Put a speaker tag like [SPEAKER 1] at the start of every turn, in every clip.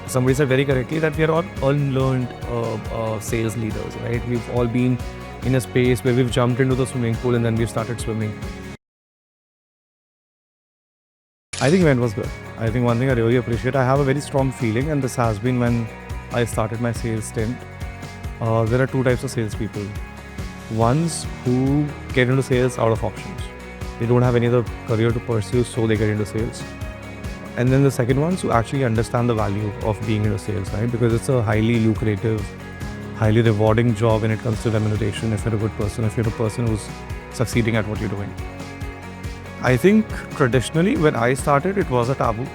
[SPEAKER 1] somebody said very correctly that we are all unlearned sales leaders, right? We've all been in a space where we've jumped into the swimming pool and then we've started swimming. I think event was good. I think one thing I really appreciate, I have a very strong feeling, and this has been when I started my sales stint. There are two types of salespeople. Ones who get into sales out of options. They don't have any other career to pursue, so they get into sales. And then the second ones who actually understand the value of being into sales, right? Because it's a highly lucrative, highly rewarding job when it comes to remuneration if you're a good person, if you're a person who's succeeding at what you're doing. I think traditionally when I started, it was a taboo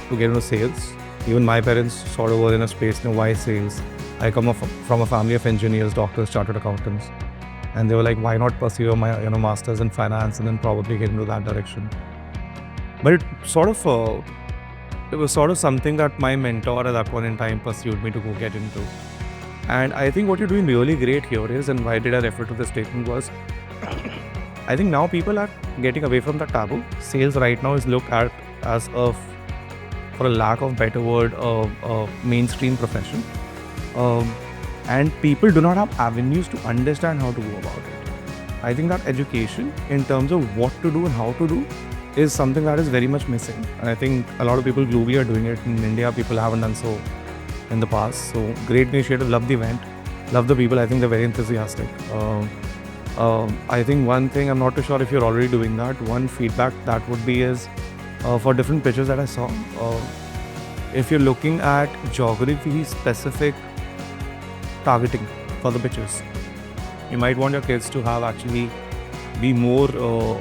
[SPEAKER 1] to get into sales. Even my parents sort of were in a space, why sales? I come from a family of engineers, doctors, chartered accountants. And they were like, why not pursue my master's in finance and then probably get into that direction? But it was sort of something that my mentor at that point in time pursued me to go get into. And I think what you're doing really great here is, and why did I refer to this statement was, I think now people are getting away from the taboo. Sales right now is looked at as for a lack of better word, a mainstream profession. And people do not have avenues to understand how to go about it. I think that education in terms of what to do and how to do is something that is very much missing. And I think a lot of people globally are doing it. In India, people haven't done so in the past. So great initiative, love the event, love the people. I think they're very enthusiastic. I think one thing, I'm not too sure if you're already doing that, one feedback that would be is for different pitches that I saw, if you're looking at geography specific targeting for the pitches, you might want your kids to have actually be more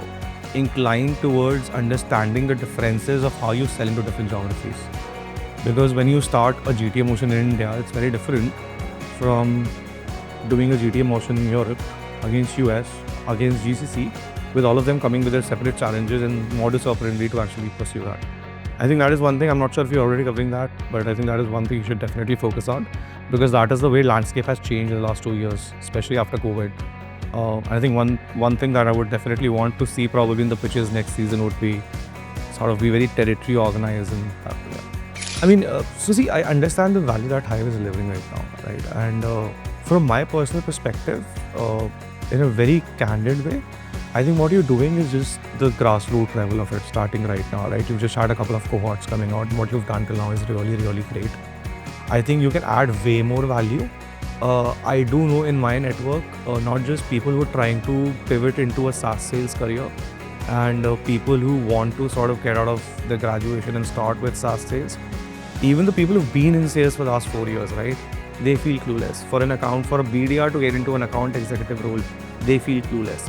[SPEAKER 1] inclined towards understanding the differences of how you sell into different geographies. Because when you start a GTA motion in India, it's very different from doing a GTA motion in Europe against US, against GCC, with all of them coming with their separate challenges and modus operandi to actually pursue that. I think that is one thing. I'm not sure if you're already covering that, but I think that is one thing you should definitely focus on, because that is the way landscape has changed in the last 2 years, especially after COVID. I think one thing that I would definitely want to see probably in the pitches next season would be sort of be very territory organized and I mean, so see, I understand the value that Hive is delivering right now, right? And from my personal perspective, in a very candid way, I think what you're doing is just the grassroots level of it starting right now, right? You've just had a couple of cohorts coming out. What you've done till now is really, really great. I think you can add way more value. I do know in my network, not just people who are trying to pivot into a SaaS sales career and people who want to sort of get out of the graduation and start with SaaS sales. Even the people who've been in sales for the last 4 years, right? They feel clueless. For a BDR to get into an account executive role, they feel clueless.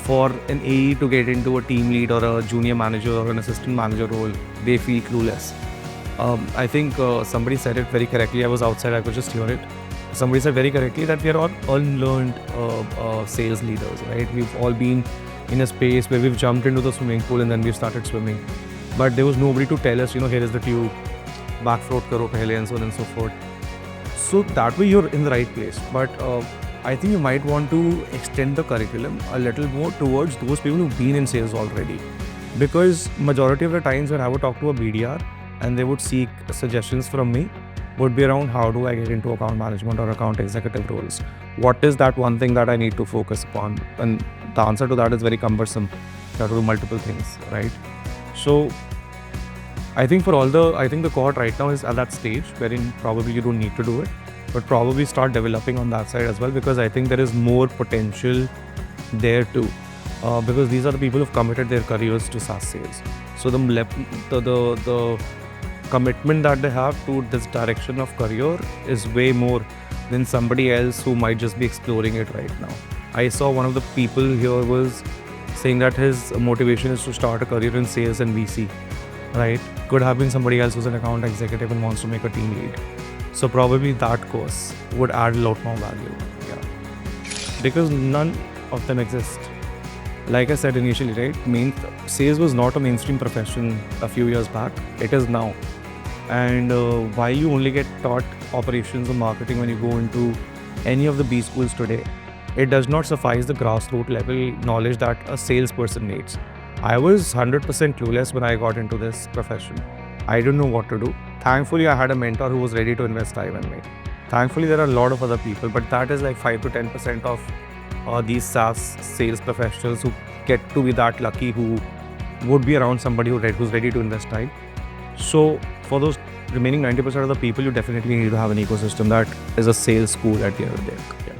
[SPEAKER 1] For an AE to get into a team lead or a junior manager or an assistant manager role, they feel clueless. I think somebody said it very correctly. I was outside, I could just hear it. Somebody said very correctly that we are all unlearned sales leaders, right? We've all been in a space where we've jumped into the swimming pool and then we've started swimming. But there was nobody to tell us, here is the tube, back float karo pehle, and so on and so forth. So that way you're in the right place. But I think you might want to extend the curriculum a little more towards those people who've been in sales already. Because majority of the times when I would talk to a BDR and they would seek suggestions from me, would be around how do I get into account management or account executive roles? What is that one thing that I need to focus upon? And the answer to that is very cumbersome. You have to do multiple things, right? So I think the cohort right now is at that stage wherein probably you don't need to do it, but probably start developing on that side as well, because I think there is more potential there too. Because these are the people who've committed their careers to SaaS sales. So the commitment that they have to this direction of career is way more than somebody else who might just be exploring it right now. I saw one of the people here was saying that his motivation is to start a career in sales and VC, right? Could have been somebody else who's an account executive and wants to make a team lead. So probably that course would add a lot more value. Yeah. Because none of them exist. Like I said initially, right? Sales was not a mainstream profession a few years back. It is now. And while you only get taught operations or marketing when you go into any of the B schools today, it does not suffice the grassroots level knowledge that a salesperson needs. I was 100% clueless when I got into this profession. I didn't know what to do. Thankfully, I had a mentor who was ready to invest time in me. Thankfully, there are a lot of other people, but that is like 5 to 10% of these SaaS sales professionals who get to be that lucky, who would be around somebody who's ready to invest time. So for those remaining 90% of the people, you definitely need to have an ecosystem that is a sales school at the end of the day. Yeah.